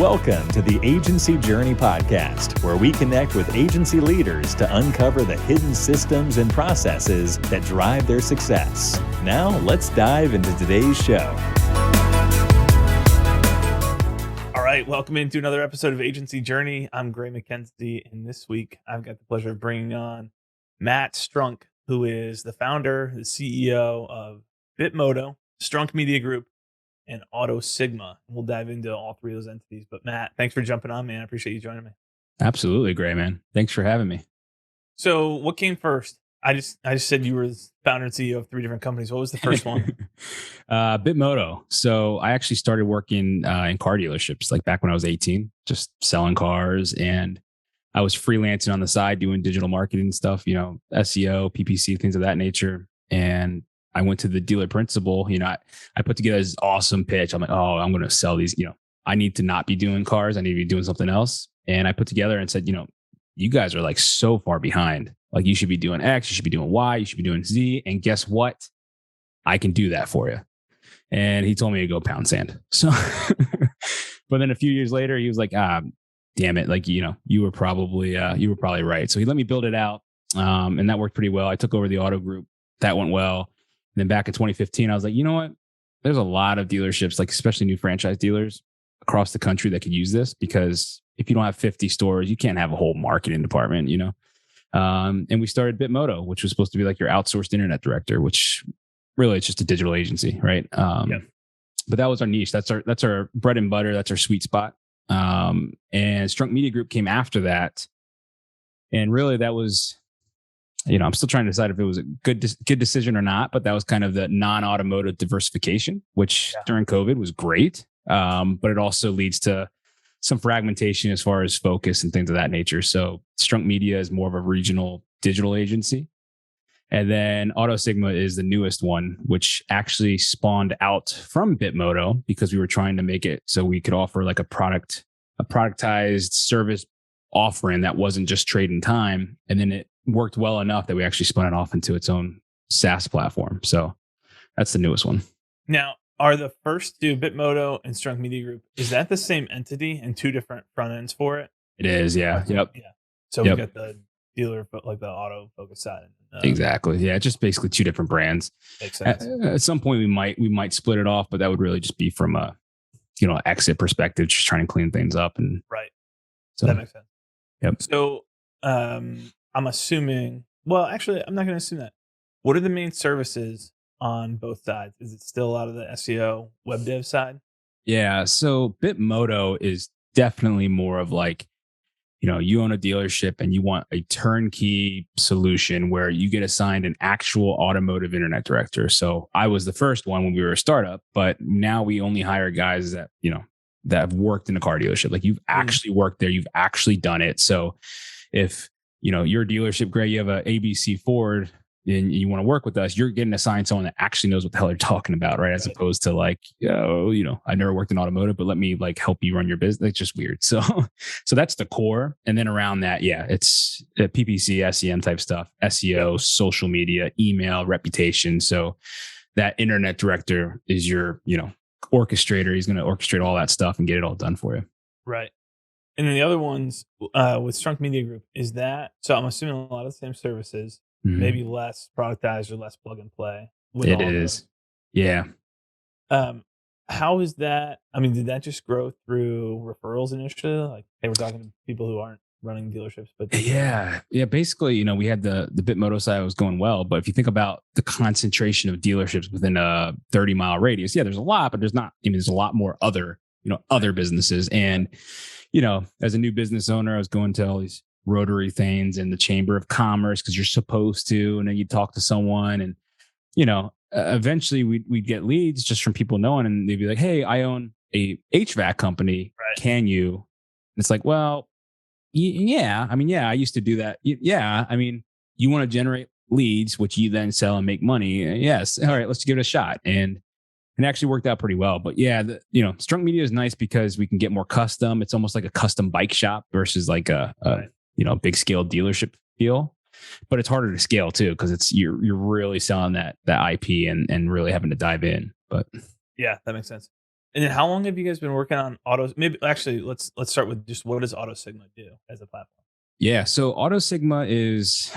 Welcome to the Agency Journey Podcast, where we connect with agency leaders to uncover the hidden systems and processes that drive their success. Now, let's dive into today's show. All right, welcome into another episode of Agency Journey. I'm Gray McKenzie, and this week I've got the pleasure of bringing on Matt Strunk, who is the founder, the CEO of BitMoto, Strunk Media Group, and AutoSigma. We'll dive into all three of those entities. But Matt, thanks for jumping on, man. I appreciate you joining me. Absolutely, Gray, man. Thanks for having me. So what came first? I just said you were the founder and CEO of three different companies. What was the first one? BitMoto. So I actually started working in car dealerships like back when I was 18, just selling cars. And I was freelancing on the side doing digital marketing stuff, SEO, PPC, things of that nature. And I went to the dealer principal, I put together this awesome pitch. I'm like, oh, I'm going to sell these, I need to not be doing cars. I need to be doing something else. And I put together and said, you guys are like so far behind. Like you should be doing X, you should be doing Y, you should be doing Z. And guess what? I can do that for you. And he told me to go pound sand. So, but then a few years later, he was like, damn it. Like, you were probably right. So he let me build it out. And that worked pretty well. I took over the auto group. That went well. And then back in 2015, I was like, you know what? There's a lot of dealerships, like especially new franchise dealers across the country that could use this, because if you don't have 50 stores, you can't have a whole marketing department, And we started BitMoto, which was supposed to be like your outsourced internet director, which really it's just a digital agency, right? But that was our niche. That's our bread and butter. That's our sweet spot. And Strunk Media Group came after that. And really that was, I'm still trying to decide if it was a good decision or not, but that was kind of the non-automotive diversification, which during COVID was great. But it also leads to some fragmentation as far as focus and things of that nature. So Strunk Media is more of a regional digital agency. And then AutoSigma is the newest one, which actually spawned out from BitMoto because we were trying to make it so we could offer like a productized service offering that wasn't just trade in time. And then it worked well enough that we actually spun it off into its own SaaS platform. So that's the newest one. Now, are the first two, BitMoto and Strunk Media Group, is that the same entity and two different front ends for it? It is, yeah. Yep. Yeah. So we got the dealer, like the auto focus side. Exactly. Yeah, just basically two different brands. Makes sense. At some point, we might split it off, but that would really just be from a exit perspective, just trying to clean things up. And right. So that makes sense. Yep. So I'm assuming. Well, actually, I'm not going to assume that. What are the main services on both sides? Is it still a lot of the SEO web dev side? Yeah. So BitMoto is definitely more of like, you own a dealership and you want a turnkey solution where you get assigned an actual automotive internet director. So I was the first one when we were a startup, but now we only hire guys that, that have worked in a car dealership. Like you've actually worked there, you've actually done it. So if, your dealership, Gray, you have a ABC Ford and you want to work with us, you're getting assigned someone that actually knows what the hell they're talking about, right? As opposed to like, I never worked in automotive, but let me like help you run your business. It's just weird. So that's the core. And then around that, it's PPC, SEM type stuff, SEO, social media, email, reputation. So that internet director is your, orchestrator. He's going to orchestrate all that stuff and get it all done for you. Right. And then the other ones with Strunk Media Group, is that, so I'm assuming a lot of the same services, maybe less productized or less plug and play. It is. Yeah. How is that? I mean, did that just grow through referrals initially? Like, hey, we're talking to people who aren't running dealerships, but yeah. Basically, we had the BitMoto side was going well, but if you think about the concentration of dealerships within a 30-mile radius, there's a lot, but there's not. There's a lot more other businesses, and as a new business owner, I was going to all these Rotary things and the Chamber of Commerce because you're supposed to, and then you talk to someone, and eventually we'd get leads just from people knowing, and they'd be like, "Hey, I own a HVAC company. Right. Can you?" And it's like, well. Yeah. I used to do that. Yeah. You want to generate leads, which you then sell and make money. Yes. All right, let's give it a shot. And it actually worked out pretty well. But yeah, Strunk Media is nice because we can get more custom. It's almost like a custom bike shop versus like a big scale dealership feel. But it's harder to scale too, because you're really selling that IP and really having to dive in. But yeah, that makes sense. And then how long have you guys been working on autos? Maybe actually let's start with just what does AutoSigma do as a platform? Yeah. So AutoSigma is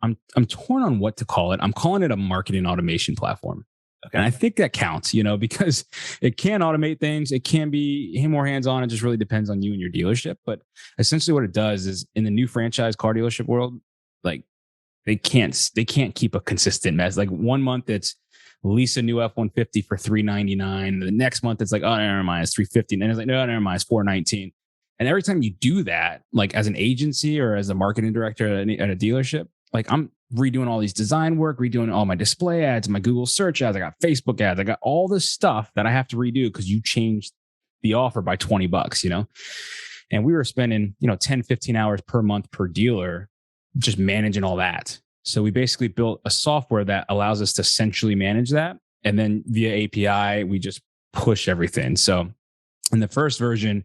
I'm torn on what to call it. I'm calling it a marketing automation platform. Okay. And I think that counts, because it can automate things. It can be more hands-on. It just really depends on you and your dealership. But essentially what it does is in the new franchise car dealership world, like they can't keep a consistent mess. Like one month it's lease a new F-150 for $399. The next month it's like, oh, never mind, it's $350. And it's like, no, never mind, it's $419. And every time you do that, like as an agency or as a marketing director at a dealership, like I'm redoing all these design work, redoing all my display ads, my Google search ads. I got Facebook ads. I got all this stuff that I have to redo because you changed the offer by $20, And we were spending, 10, 15 hours per month per dealer just managing all that. So we basically built a software that allows us to centrally manage that. And then via API, we just push everything. So in the first version,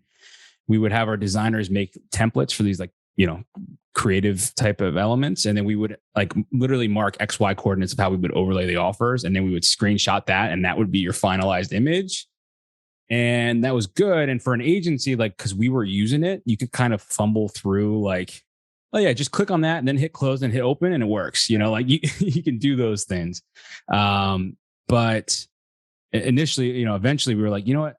we would have our designers make templates for these creative type of elements. And then we would like literally mark XY coordinates of how we would overlay the offers. And then we would screenshot that. And that would be your finalized image. And that was good. And for an agency, like, cause we were using it, you could kind of fumble through like, oh yeah, just click on that and then hit close and hit open and it works. Like you can do those things. But initially, eventually we were like, you know what?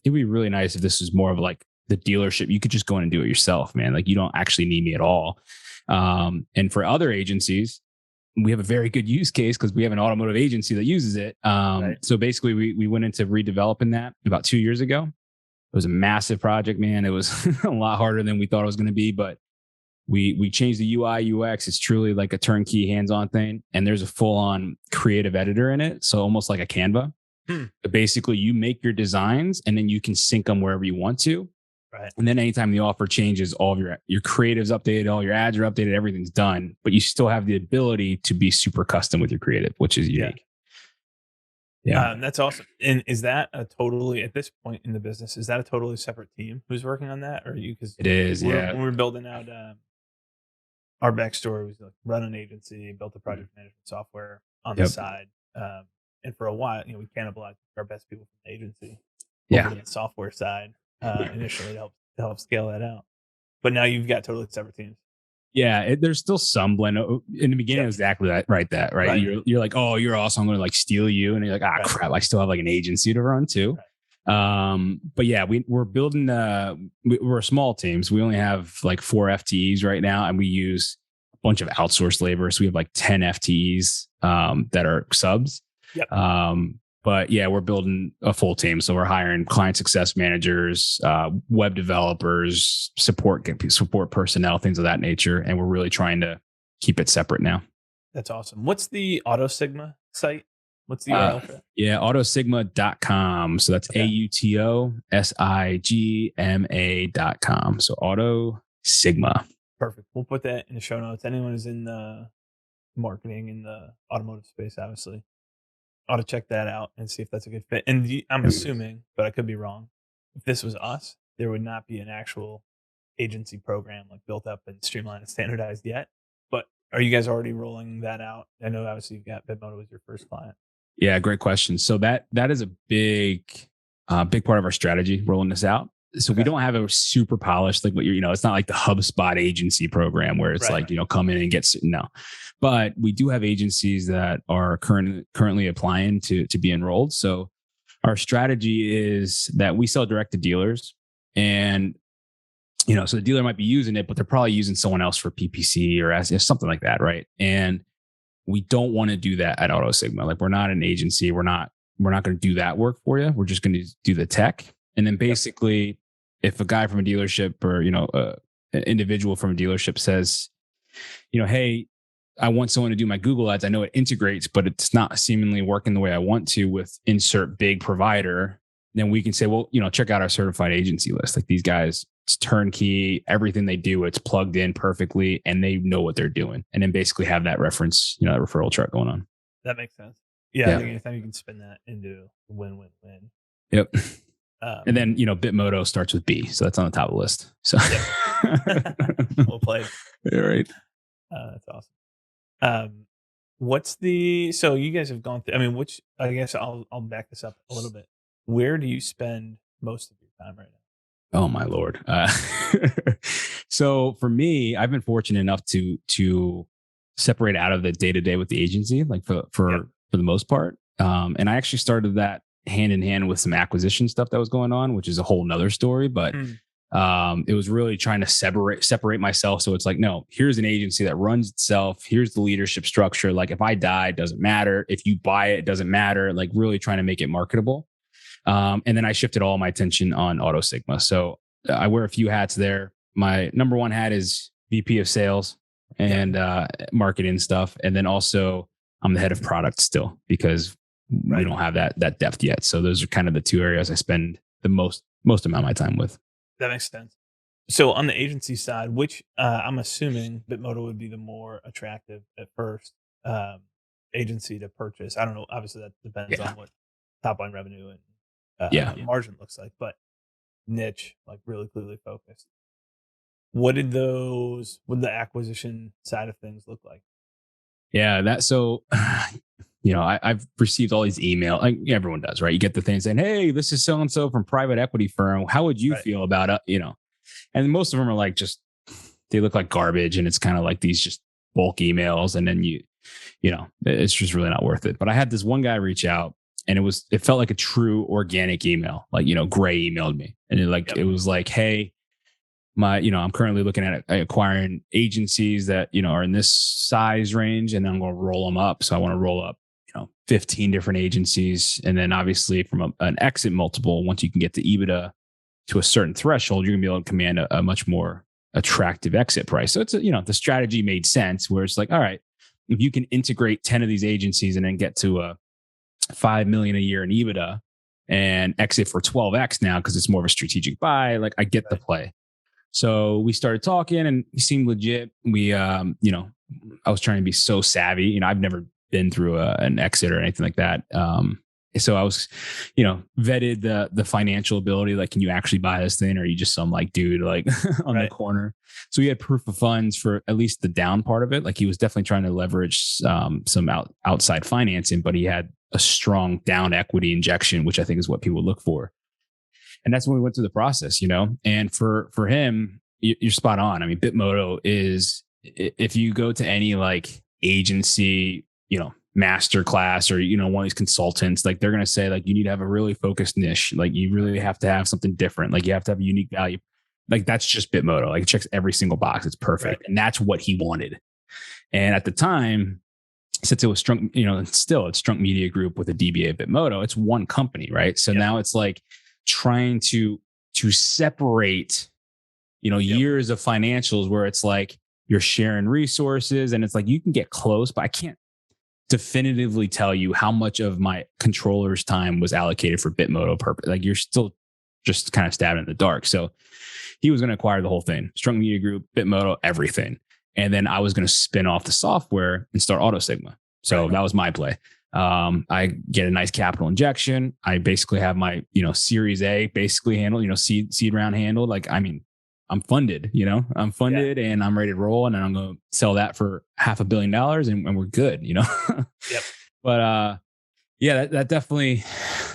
It'd be really nice if this was more of like the dealership. You could just go in and do it yourself, man. Like you don't actually need me at all. And for other agencies, we have a very good use case because we have an automotive agency that uses it. Right. So basically we went into redeveloping that about 2 years ago. It was a massive project, man. It was a lot harder than we thought it was going to be, but we changed the UI UX. It's truly like a turnkey hands-on thing. And there's a full-on creative editor in it. So almost like a Canva. But basically you make your designs and then you can sync them wherever you want to. Right. And then anytime the offer changes, all of your creatives updated, all your ads are updated, everything's done. But you still have the ability to be super custom with your creative, which is unique. Yeah. That's awesome. And is that a totally, at this point in the business, is that a totally separate team who's working on that? Or you, because It is, yeah. When we're building out our backstory was like run an agency, built a project management software on the side. And for a while, we cannibalized our best people from the agency over to the software side initially to help scale that out. But now you've got totally separate teams. Yeah, there's still some blend. In the beginning, it was exactly that, right? You're like, oh, you're awesome. I'm going to like steal you. And you're like, crap, I still have like an agency to run too. Right. But yeah, we're building, we're a small team. So we only have like 4 FTEs right now. And we use a bunch of outsourced labor. So we have like 10 FTEs that are subs. Yep. But yeah, we're building a full team. So we're hiring client success managers, web developers, support personnel, things of that nature. And we're really trying to keep it separate now. That's awesome. What's the AutoSigma site? What's the URL for that? Yeah, autosigma.com. So that's AutoSigma.com. So AutoSigma. Perfect. We'll put that in the show notes. Anyone who's in the marketing in the automotive space, obviously, ought to check that out and see if that's a good fit. And I'm assuming, but I could be wrong, if this was us, there would not be an actual agency program like built up and streamlined and standardized yet. But are you guys already rolling that out? I know obviously you've got BitMoto as your first client. Yeah, great question. So that is a big part of our strategy, rolling this out. So we don't have a super polished, like what it's not like the HubSpot agency program where it's come in and get, no. But we do have agencies that are currently applying to be enrolled. So our strategy is that we sell direct to dealers and, so the dealer might be using it, but they're probably using someone else for PPC or something like that. Right. And we don't want to do that at AutoSigma. Like we're not an agency. We're not going to do that work for you. We're just going to do the tech. And then basically if a guy from a dealership or, an individual from a dealership says, hey, I want someone to do my Google ads. I know it integrates, but it's not seemingly working the way I want to with insert big provider. Then we can say, well, check out our certified agency list. Like these guys, it's turnkey, everything they do, it's plugged in perfectly and they know what they're doing. And then basically have that reference, that referral chart going on. That makes sense. Yeah. I think anytime you can spin that into win-win-win. Yep. And then, BitMoto starts with B. So that's on the top of the list. So Well played. All right. That's awesome. So you guys have gone through, I guess I'll back this up a little bit. Where do you spend most of your time right now? Oh my Lord. So for me, I've been fortunate enough to separate out of the day to day with the agency, like for the most part. And I actually started that hand in hand with some acquisition stuff that was going on, which is a whole nother story. But it was really trying to separate myself. So it's like, no, here's an agency that runs itself. Here's the leadership structure. Like if I die, it doesn't matter. If you buy it, it doesn't matter. Like really trying to make it marketable. And then I shifted all my attention on AutoSigma. So I wear a few hats there. My number one hat is VP of sales and marketing stuff. And then also I'm the head of product still because we don't have that depth yet. So those are kind of the two areas I spend the most amount of my time with. That makes sense. So on the agency side, which I'm assuming BitMoto would be the more attractive at first agency to purchase. I don't know. Obviously, that depends on what top line revenue and margin looks like, but niche, like really clearly focused. What did the acquisition side of things look like? Yeah, so I've received all these emails, like everyone does, right? You get the thing saying, "Hey, this is so and so from private equity firm. How would you feel about it?" And most of them are like they look like garbage, and it's kind of like these just bulk emails, and then it's just really not worth it. But I had this one guy reach out, and it felt like a true organic email. Like Gray emailed me, and it was like, "Hey, I'm currently looking at acquiring agencies that are in this size range, and I'm going to roll them up. So I want to roll up 15 different agencies, and then obviously from an exit multiple, once you can get the EBITDA to a certain threshold, you're gonna be able to command a much more attractive exit price." So it's the strategy made sense where it's like, all right, if you can integrate 10 of these agencies and then get to a $5 million a year in EBITDA and exit for 12x now because it's more of a strategic buy, like I get the play. So we started talking and he seemed legit. We I was trying to be so savvy. I've never been through an exit or anything like that. So I was, vetted the financial ability. Like, can you actually buy this thing? Or are you just some like dude like on the corner? So we had proof of funds for at least the down part of it. Like he was definitely trying to leverage some outside financing, but he had a strong down equity injection, which I think is what people look for. And that's when we went through the process, and for him, you're spot on. I mean, BitMoto is, if you go to any like agency, master class or, one of these consultants, like they're going to say like, you need to have a really focused niche. Like you really have to have something different. Like you have to have a unique value. Like that's just BitMoto. Like it checks every single box. It's perfect. And that's what he wanted. And at the time, since it was Strunk, it's Strunk Media Group with a DBA of BitMoto, it's one company, right? So now it's like trying to separate, years of financials where it's like you're sharing resources and it's like you can get close, but I can't definitively tell you how much of my controller's time was allocated for BitMoto purpose. Like you're still just kind of stabbing in the dark. So he was going to acquire the whole thing, Strunk Media Group, BitMoto, everything. And then I was going to spin off the software and start AutoSigma. So that was my play. I get a nice capital injection. I basically have my, Series A basically handled, seed round handled. Like, I mean, I'm funded, I'm funded and I'm ready to roll, and then I'm going to sell that for $500 million and we're good, But, that definitely,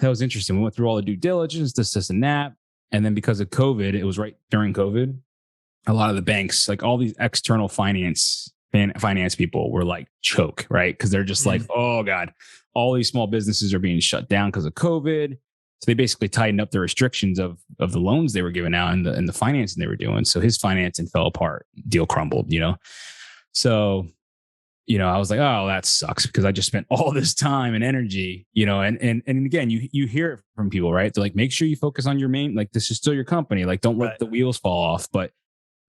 that was interesting. We went through all the due diligence, this and that. And then because of COVID, it was right during COVID. A lot of the banks, like all these external finance people were like choke, right? Because they're just like, oh God, all these small businesses are being shut down because of COVID. So they basically tightened up the restrictions of the loans they were giving out and the financing they were doing. So his financing fell apart, deal crumbled, So, I was like, oh, that sucks because I just spent all this time and energy, and again, you hear it from people, right? They're like, make sure you focus on your main, like this is still your company. Like don't let the wheels fall off. But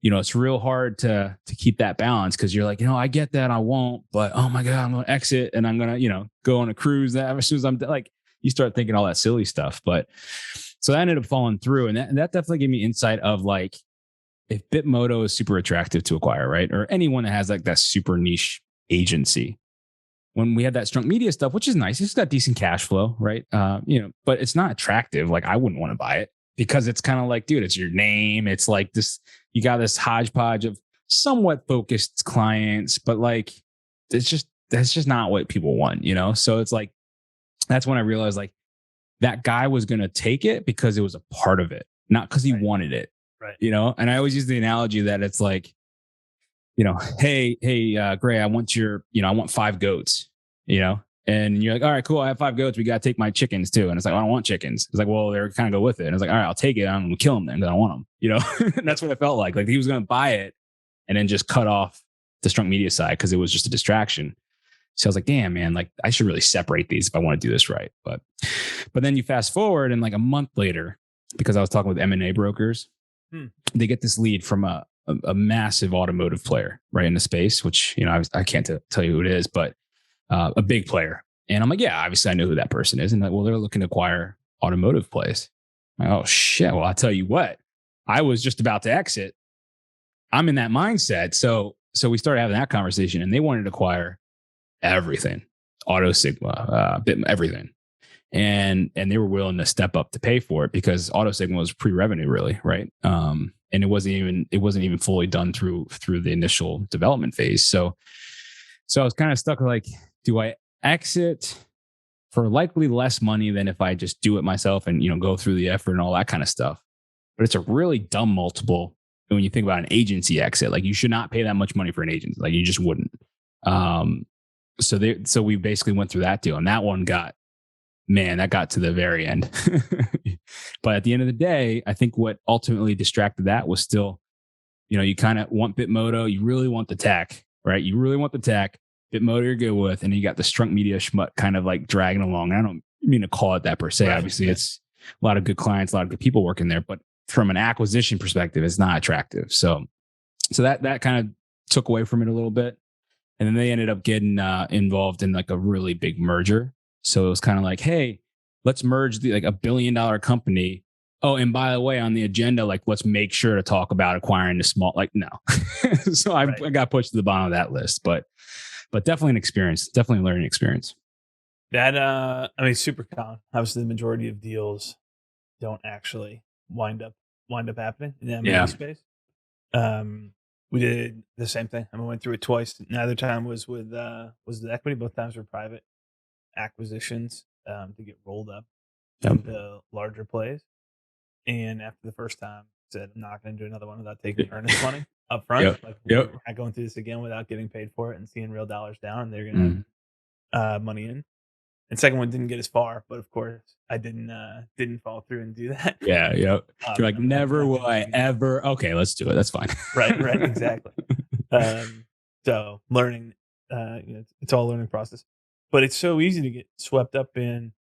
it's real hard to keep that balance because you're like, I get that I won't, but oh my God, I'm going to exit and I'm going to, go on a cruise that as soon as I'm like, you start thinking all that silly stuff. But so that ended up falling through. And that definitely gave me insight of like, if BitMoto is super attractive to acquire, right? Or anyone that has like that super niche agency. When we had that Strunk Media stuff, which is nice, it's got decent cash flow, right? But it's not attractive. Like I wouldn't want to buy it because it's kind of like, dude, it's your name. It's like this, you got this hodgepodge of somewhat focused clients, but like, that's just not what people want, So it's like, that's when I realized like that guy was going to take it because it was a part of it, not because he wanted it. Right. You know, and I always use the analogy that it's like, you know, hey, Gray, I want I want 5 goats, you know, and you're like, all right, cool. I have 5 goats. We got to take my chickens too. And it's like, I don't want chickens. It's like, well, they're kind of go with it. And it's like, all right, I'll take it. I'm going to kill them then because I don't want them, you know. And that's what it felt like. Like he was going to buy it and then just cut off the Strunk Media side because it was just a distraction. So I was like, damn, man, like I should really separate these if I want to do this right. But then you fast forward and like a month later, because I was talking with M&A brokers, they get this lead from a massive automotive player right in the space, which, you know, I can't tell you who it is, but a big player. And I'm like, yeah, obviously I know who that person is. And like, well, they're looking to acquire automotive plays. I'm like, oh shit. Well, I'll tell you what, I was just about to exit. I'm in that mindset. So we started having that conversation and they wanted to acquire everything, AutoSigma, everything. And they were willing to step up to pay for it because AutoSigma was pre-revenue really, right? And it wasn't even fully done through the initial development phase. So I was kind of stuck like, do I exit for likely less money than if I just do it myself and, you know, go through the effort and all that kind of stuff? But it's a really dumb multiple when you think about an agency exit. Like you should not pay that much money for an agent. Like you just wouldn't. So we basically went through that deal, and that one got to the very end. But at the end of the day, I think what ultimately distracted that was still, you know, you kind of want BitMoto, you really want the tech, right? You really want the tech. BitMoto you're good with, and then you got the Strunk Media schmuck kind of like dragging along. I don't mean to call it that per se. Right. Obviously, it's a lot of good clients, a lot of good people working there, but from an acquisition perspective, it's not attractive. So that kind of took away from it a little bit. And then they ended up getting involved in like a really big merger. So it was kind of like, hey, let's merge like $1 billion company. Oh, and by the way, on the agenda, like let's make sure to talk about acquiring the small. Like no, so I got pushed to the bottom of that list. But definitely an experience, definitely a learning experience. That I mean, super common. Obviously, the majority of deals don't actually wind up happening in the M&A space. We did the same thing. I mean, went through it twice. Neither time was with the equity. Both times were private acquisitions to get rolled up into larger plays. And after the first time, said I'm not going to do another one without taking earnest money up front. We're not going through this again without getting paid for it and seeing real dollars down. And they're going to have money in. And second one didn't get as far, but of course I didn't follow through and do that. Yeah. You're like, never will I ever. Okay, let's do it. That's fine. Right. Exactly. So learning, it's all a learning process, but it's so easy to get swept up in.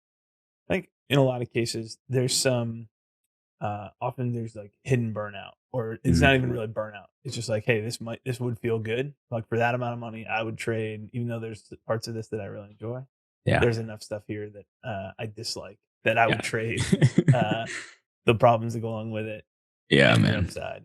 Like in a lot of cases, there's some. Often there's like hidden burnout, or it's not even really burnout. It's just like, hey, this would feel good. Like for that amount of money, I would trade, even though there's parts of this that I really enjoy. Yeah. There's enough stuff here that I dislike that I would trade the problems that go along with it. Yeah, and man. The upside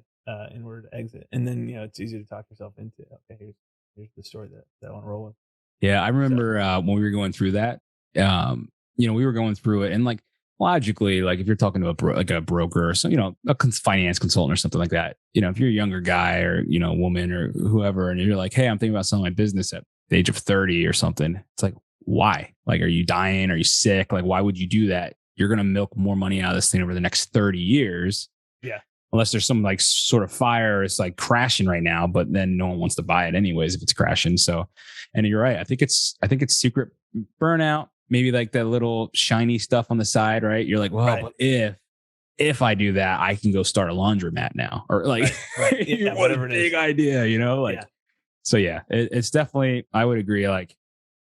in order to exit, and then it's easy to talk yourself into. Okay, here's the story that I want to roll with. Yeah, I remember when we were going through that. We were going through it, and like logically, like if you're talking to a broker or so, a finance consultant or something like that, if you're a younger guy or woman or whoever, and you're like, hey, I'm thinking about selling my business at the age of 30 or something. It's like, why? Like, are you dying? Are you sick? Like, why would you do that? You're going to milk more money out of this thing over the next 30 years. Yeah. Unless there's some like sort of fire, it's like crashing right now, but then no one wants to buy it anyways if it's crashing. So, and you're right. I think it's secret burnout, maybe like that little shiny stuff on the side, right? You're like, well, but if I do that, I can go start a laundromat now, or like Yeah, what a big idea, So yeah, it's definitely, I would agree. Like,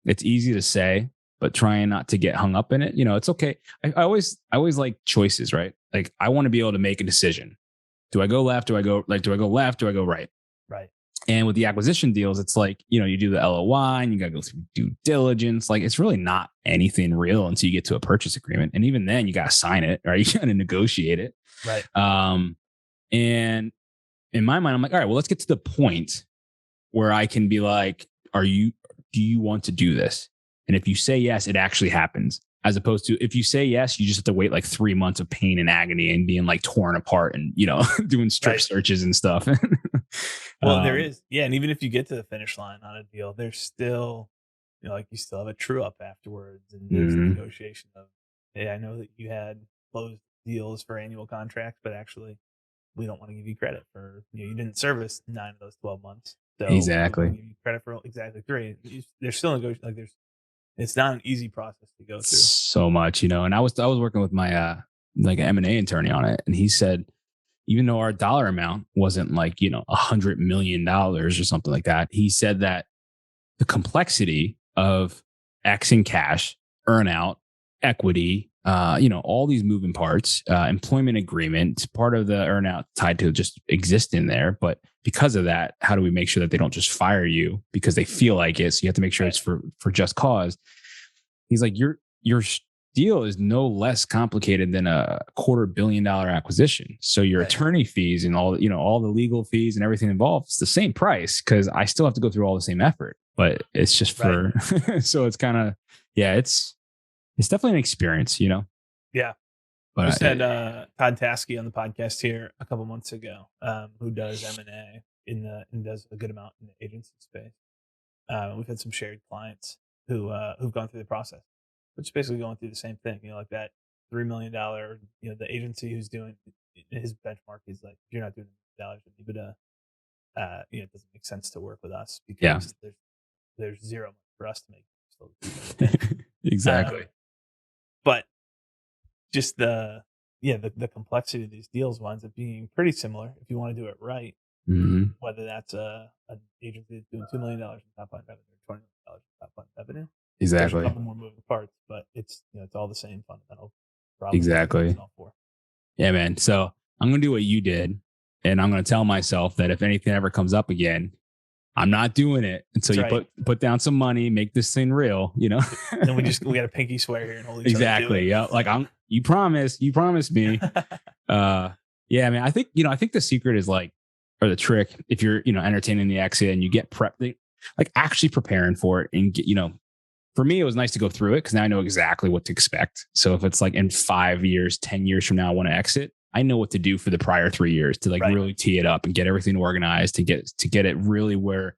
it's easy to say, but trying not to get hung up in it. It's okay. I always like choices, right? Like, I want to be able to make a decision. Do I go left? Do I go left? Do I go right? Right. And with the acquisition deals, it's like, you do the LOI and you got to go through due diligence. Like, it's really not anything real until you get to a purchase agreement. And even then you got to sign it, right? You got to negotiate it. Right. And in my mind, I'm like, all right, well, let's get to the point where I can be like, do you want to do this? And if you say yes, it actually happens. As opposed to if you say yes, you just have to wait like 3 months of pain and agony and being like torn apart and, doing strip searches and stuff. Well, there is. Yeah. And even if you get to the finish line on a deal, there's still, like you still have a true up afterwards. And there's the negotiation of, I know that you had closed deals for annual contracts, but actually we don't want to give you credit for, you didn't service 9 of those 12 months. So we want Exactly. to give you credit for exactly 3. There's still it's not an easy process to go through. So much, and I was working with my like an M&A attorney on it, and he said, even though our dollar amount wasn't like, $100 million or something like that, he said that the complexity of X in cash, earnout, equity, all these moving parts, employment agreement, part of the earnout tied to just exist in there. But because of that, how do we make sure that they don't just fire you because they feel like it? So you have to make sure it's for just cause. He's like, your deal is no less complicated than a $250 million acquisition. So your attorney fees and all the legal fees and everything involved, it's the same price because I still have to go through all the same effort, but it's just for, so it's kind of, it's definitely an experience, Yeah. But we just had Todd Taskey on the podcast here a couple months ago, who does M&A and does a good amount in the agency space. We've had some shared clients who've gone through the process, which is basically going through the same thing, like that $3 million, the agency who's doing his benchmark is like, if you're not doing $1 million in EBITDA, it doesn't make sense to work with us because there's zero money for us to make. Exactly. But just the complexity of these deals winds up being pretty similar if you want to do it right. Mm-hmm. Whether that's an agency that's doing $2 million in top line revenue or $20 million in top line revenue. Exactly. There's a couple more moving parts, but it's it's all the same fundamental problem. Exactly. Yeah, man. So I'm gonna do what you did, and I'm gonna tell myself that if anything ever comes up again, I'm not doing it until you put down some money, make this thing real, And we got a pinky swear here and hold each exactly. Yeah. Like you promised me. Yeah, man. I think the secret is like, or the trick, if you're, entertaining the exit and you get prepped, like actually preparing for it and get, for me, it was nice to go through it because now I know exactly what to expect. So if it's like in 5 years, 10 years from now, I want to exit, I know what to do for the prior 3 years to really tee it up and get everything organized to get it really where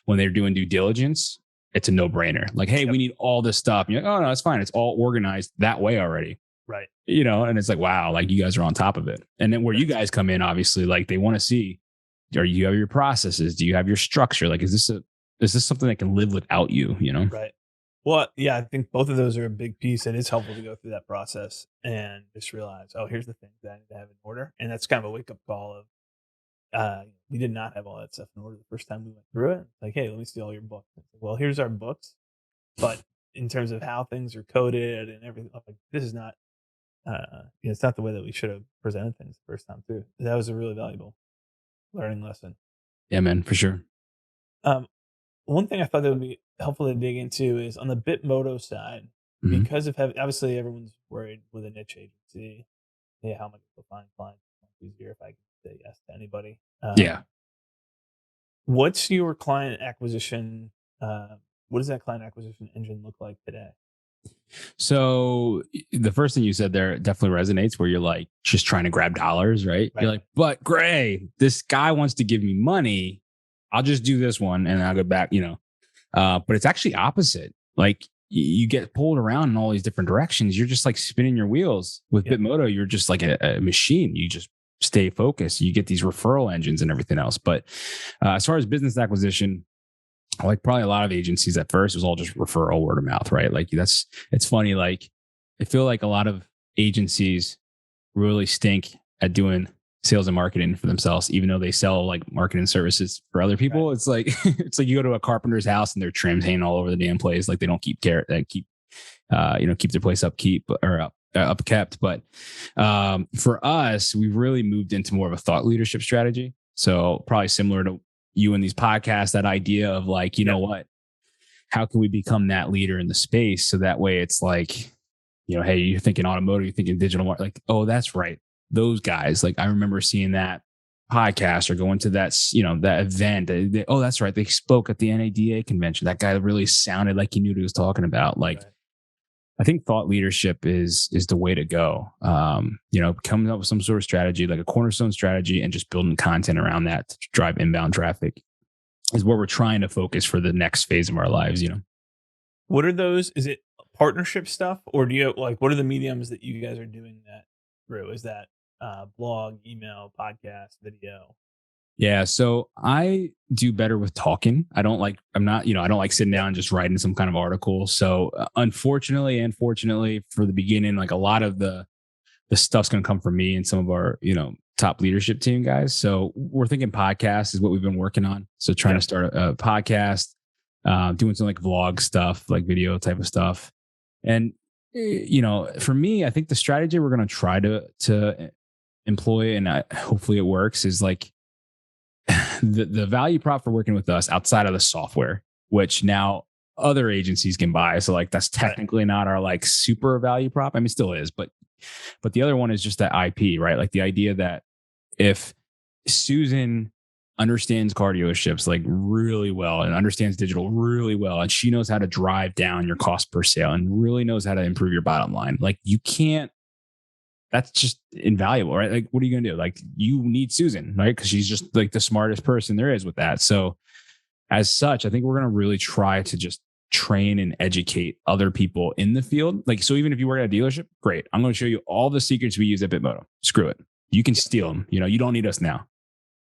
when they're doing due diligence, it's a no brainer. Like, hey, we need all this stuff. And you're like, oh no, it's fine. It's all organized that way already. Right. And it's like, wow, like you guys are on top of it. And then where you guys come in, obviously, like they want to see, do you have your processes? Do you have your structure? Like, is this something that can live without you, Right. Well, yeah, I think both of those are a big piece. And it's helpful to go through that process and just realize, oh, here's the things that I need to have in order. And that's kind of a wake up call of, we did not have all that stuff in order the first time we went through it. Like, hey, let me see all your books. Well, here's our books. But in terms of how things are coded and everything, like, this is not, it's not the way that we should have presented things the first time through. That was a really valuable learning lesson. Yeah, man, for sure. One thing I thought that would be helpful to dig into is on the BitMoto side, because of obviously everyone's worried with a niche agency. Hey, how am I going to find clients? It's easier if I can say yes to anybody. What's your client acquisition? What does that client acquisition engine look like today? So the first thing you said there definitely resonates where you're like just trying to grab dollars, right? You're like, but Gray, this guy wants to give me money. I'll just do this one and I'll go back, but it's actually opposite. Like you get pulled around in all these different directions. You're just like spinning your wheels with BitMoto. You're just like a machine. You just stay focused. You get these referral engines and everything else. But as far as business acquisition, like probably a lot of agencies at first, it was all just referral, word of mouth, right? Like it's funny. Like I feel like a lot of agencies really stink at doing sales and marketing for themselves, even though they sell like marketing services for other people. Right. It's like you go to a carpenter's house and their trims hanging all over the damn place. Like they don't keep care, they keep their place upkept. But for us, we've really moved into more of a thought leadership strategy. So probably similar to you in these podcasts, that idea of like, you know what, how can we become that leader in the space? So that way it's like, hey, you're thinking automotive, you're thinking digital marketing, like, oh, that's right. Those guys, like I remember seeing that podcast or going to that, that event. Oh, that's right. They spoke at the NADA convention. That guy really sounded like he knew what he was talking about. Like, I think thought leadership is the way to go. Coming up with some sort of strategy, like a cornerstone strategy, and just building content around that to drive inbound traffic is what we're trying to focus for the next phase of our lives. What are those? Is it partnership stuff, or do you like what are the mediums that you guys are doing that through? Is that blog, email, podcast, video? Yeah. So I do better with talking. I don't like sitting down and just writing some kind of article. So unfortunately and fortunately for the beginning, like a lot of the stuff's going to come from me and some of our, top leadership team guys. So we're thinking podcast is what we've been working on. So trying to start a podcast, doing some like vlog stuff, like video type of stuff. And, for me, I think the strategy we're going to try to employ, and hopefully it works, is like the value prop for working with us outside of the software, which now other agencies can buy. So like that's technically not our like super value prop. I mean, it still is, but the other one is just that IP, right? Like the idea that if Susan understands car dealerships like really well and understands digital really well, and she knows how to drive down your cost per sale and really knows how to improve your bottom line, like you can't, that's just invaluable, right? Like, what are you going to do? Like, you need Susan, right? Because she's just like the smartest person there is with that. So, as such, I think we're going to really try to just train and educate other people in the field. Like, so even if you work at a dealership, great. I'm going to show you all the secrets we use at BitMoto. Screw it. You can steal them. You don't need us now.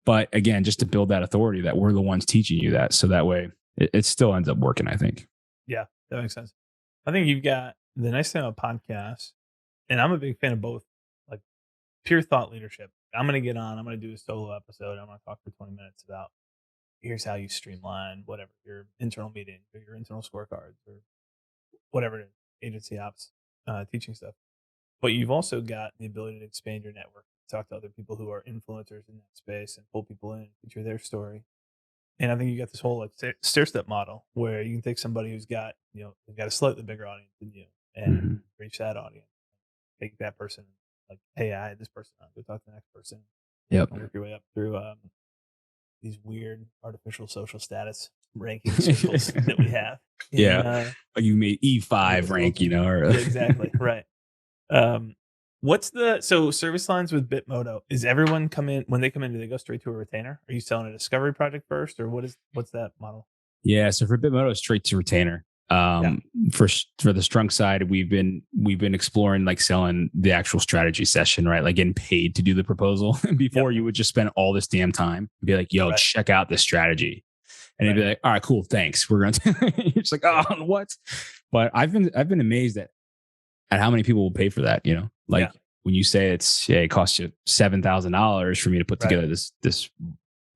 But again, just to build that authority that we're the ones teaching you that. So that way it still ends up working, I think. Yeah, that makes sense. I think you've got the nice thing about podcasts, and I'm a big fan of both. Like pure thought leadership. I'm going to get on, I'm going to do a solo episode. I'm going to talk for 20 minutes about here's how you streamline whatever your internal meetings or your internal scorecards or whatever it is, agency ops, teaching stuff. But you've also got the ability to expand your network, talk to other people who are influencers in that space and pull people in, feature their story. And I think you got this whole like stair step model where you can take somebody who's got, they've got a slightly bigger audience than you and reach that audience, take that person, like, hey, I had this person on, go talk to the next person. Yep. Work your way up through these weird artificial social status ranking circles that we have. Yeah. Like you made E5 rank, or yeah, exactly. Right. What's so service lines with BitMoto? Is everyone when they come in, do they go straight to a retainer? Are you selling a discovery project first, or what's that model? Yeah. So for BitMoto, straight to retainer. For the Strunk side, we've been exploring like selling the actual strategy session, right? Like getting paid to do the proposal. And before you would just spend all this damn time and be like, yo, check out this strategy. And they'd be like, all right, cool. Thanks. We're going to, you're just like, oh, what? But I've been amazed at how many people will pay for that, when you say it costs you $7,000 for me to put together this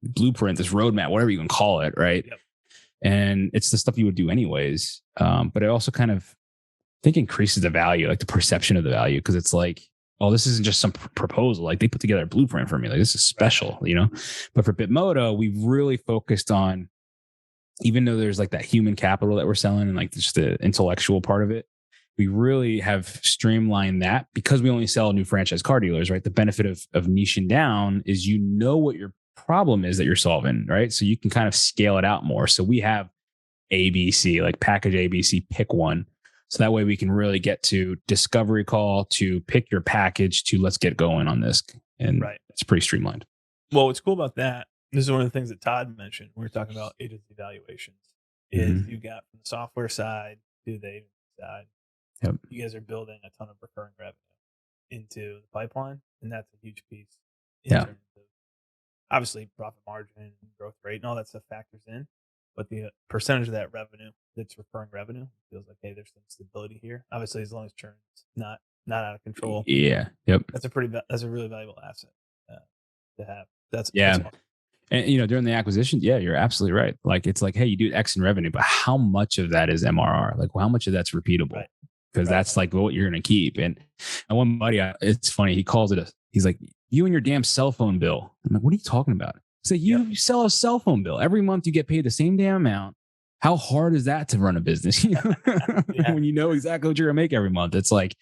blueprint, this roadmap, whatever you can call it. Right. Yep. And it's the stuff you would do anyways. But it also kind of, I think, increases the value, like the perception of the value. Cause it's like, oh, this isn't just some proposal. Like they put together a blueprint for me. Like this is special, but for BitMoto, we've really focused on, even though there's like that human capital that we're selling and like just the intellectual part of it, we really have streamlined that because we only sell new franchise car dealers, right? The benefit of niching down is what your problem is that you're solving, right? So you can kind of scale it out more. So we have ABC, like package ABC, pick one. So that way we can really get to discovery call, to pick your package, to let's get going on this. And it's pretty streamlined. Well, what's cool about that, this is one of the things that Todd mentioned. We were talking about agency valuations. Is you got from the software side to the agency side. Yep. You guys are building a ton of recurring revenue into the pipeline, and that's a huge piece in terms of obviously profit margin and growth rate and all that stuff factors in. But the percentage of that revenue that's recurring revenue feels like, hey, there's some stability here. Obviously, as long as churn's not out of control. Yeah. Yep. That's a really valuable asset to have. That's awesome. And during the acquisition, you're absolutely right. Like it's like, hey, you do X in revenue, but how much of that is MRR? Like, how much of that's repeatable? Right. Because that's like what you're going to keep. And one buddy, it's funny. He calls it he's like, you and your damn cell phone bill. I'm like, what are you talking about? So you sell a cell phone bill every month. You get paid the same damn amount. How hard is that to run a business? When you know exactly what you're going to make every month. It's like,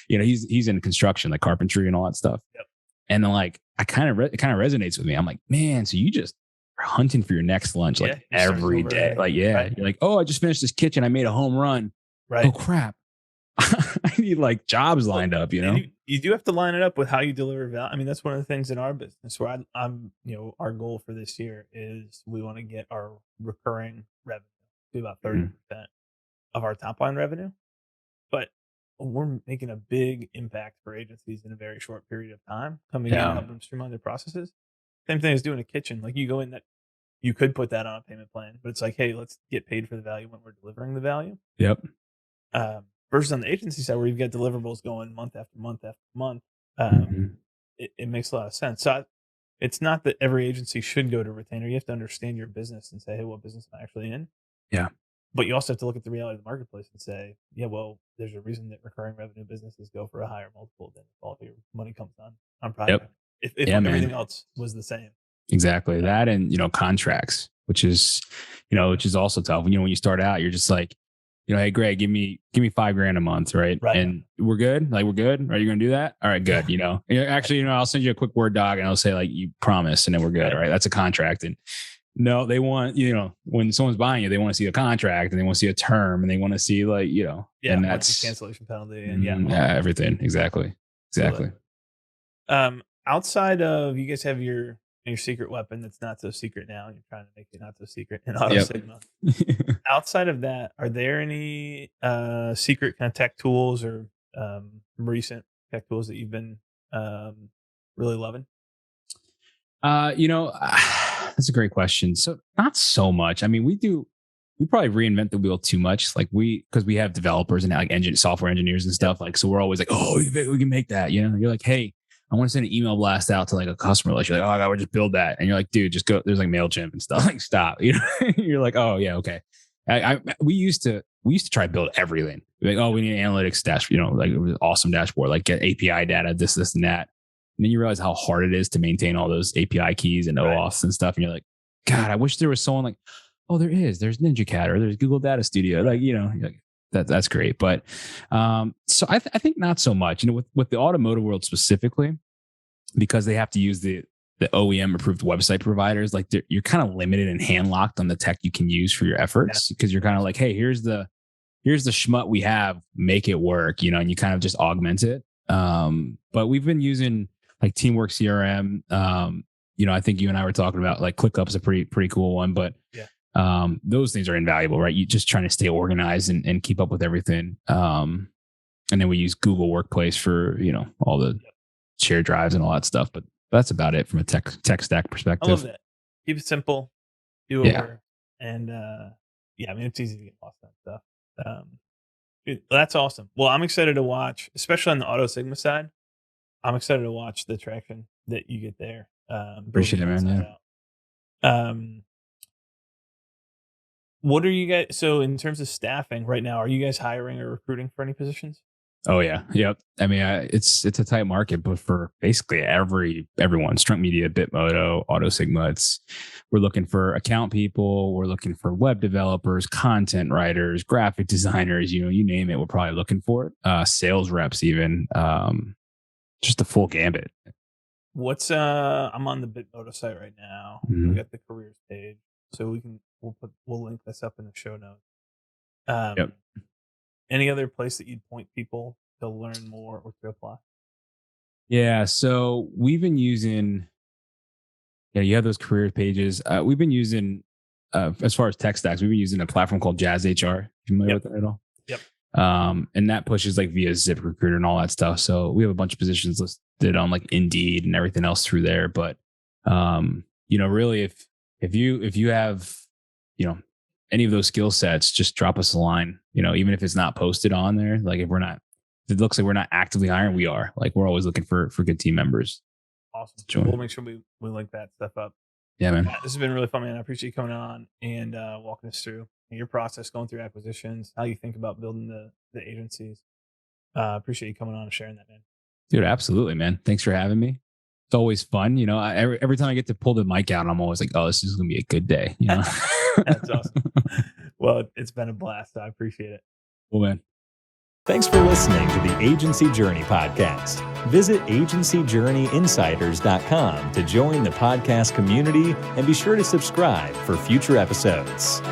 he's in construction, like carpentry and all that stuff. Yep. And then like, it kind of resonates with me. I'm like, man, so you just are hunting for your next lunch like every day. Like, you're like, oh, I just finished this kitchen. I made a home run. Right. Oh crap. I need like jobs lined up, And you do have to line it up with how you deliver value. I mean, that's one of the things in our business where I'm our goal for this year is we want to get our recurring revenue to about 30% of our top line revenue. but we're making a big impact for agencies in a very short period of time, coming in and Yeah. helping them streamline their processes. Same thing as doing a kitchen. Like you go in that you could put that on a payment plan, but it's like, hey, let's get paid for the value when we're delivering the value. Yep. Versus on the agency side where you've got deliverables going month after month after month, Mhm. it makes a lot of sense. So it's not that every agency should go to retainer. You have to understand your business and say, hey, what business am I actually in? Yeah. But you also have to look at the reality of the marketplace and say, yeah, well, there's a reason that recurring revenue businesses go for a higher multiple than if all of your money comes on project. Yep. If Yeah, everything man. else was the same. Exactly. That and, contracts, which is also tough. When you start out, you're just like, hey, Greg, give me $5,000 a month. Right. Right. And we're good. Like, we're good. Are you going to do that? All right, good. Actually, I'll send you a quick Word doc and I'll say like, you promise. And then we're good. Right. That's a contract. And no, they want, when someone's buying you, they want to see a contract and they want to see a term and they want to see like, and that's like cancellation penalty and everything. Exactly. Outside of, you guys have your secret weapon that's not so secret now, and you're trying to make it not so secret in AutoSigma. Outside of that, are there any secret kind of tech tools or recent tech tools that you've been really loving? That's a great question. So not so much. I mean, we probably reinvent the wheel too much. Like because we have developers and like software engineers and stuff. Like, so we're always like, oh, we can make that. You're like, hey, I want to send an email blast out to like a customer list. You're like, oh, I gotta just build that. And you're like, dude, just go. There's like MailChimp and stuff. Like, stop. You're like, oh yeah, okay. We used to try to build everything. Like, oh, we need an analytics dash. Like it was an awesome dashboard. Like get API data, this and that. And then you realize how hard it is to maintain all those API keys and OAuths and stuff. And you're like, God, I wish there was someone like, oh, there's NinjaCat or there's Google Data Studio. Like, you're like, that's great. But so I think not so much, with the automotive world specifically, because they have to use the OEM approved website providers. Like you're kind of limited and hand locked on the tech you can use for your efforts, because you're kind of like, hey, here's the schmut we have, make it work, and you kind of just augment it. But we've been using like Teamwork CRM. I think you and I were talking about like ClickUp's a pretty cool one, but those things are invaluable, right? You just trying to stay organized and keep up with everything. And then we use Google Workplace for, all the shared drives and all that stuff, but that's about it from a tech stack perspective. I love that. Keep it simple, do over, and I mean, it's easy to get lost on stuff. That's awesome. Well, I'm excited to watch, especially on the AutoSigma side. I'm excited to watch the traction that you get there. Appreciate it, man. What are you guys? So in terms of staffing right now, are you guys hiring or recruiting for any positions? Oh yeah. Yep. I mean, it's a tight market, but for basically everyone, Strunk Media, BitMoto, AutoSigma, we're looking for account people. We're looking for web developers, content writers, graphic designers, you name it. We're probably looking for it. Sales reps, even, just the full gambit. I'm on the BitMoto site right now. Mm-hmm. We got the careers page, so we'll link this up in the show notes. Yep. Any other place that you'd point people to learn more or to apply? Yeah. So we've been using, you have those career pages. We've been using, as far as tech stacks, we've been using a platform called Jazz HR. You familiar with that at all? Yep. And that pushes like via ZipRecruiter and all that stuff. So we have a bunch of positions listed on like Indeed and everything else through there. But, really if you have, any of those skill sets, just drop us a line, even if it's not posted on there. Like if it looks like we're not actively hiring, we are. Like we're always looking for good team members. Awesome. We'll make sure we link that stuff up. Yeah, man. This has been really fun, man. I appreciate you coming on and walking us through your process, going through acquisitions, how you think about building the agencies. Appreciate you coming on and sharing that, man. Dude, absolutely, man. Thanks for having me. It's always fun. Every time I get to pull the mic out, I'm always like, oh, this is going to be a good day. That's awesome. Well, it's been a blast. I appreciate it. Cool, man. Thanks for listening to the Agency Journey podcast. Visit agencyjourneyinsiders.com to join the podcast community and be sure to subscribe for future episodes.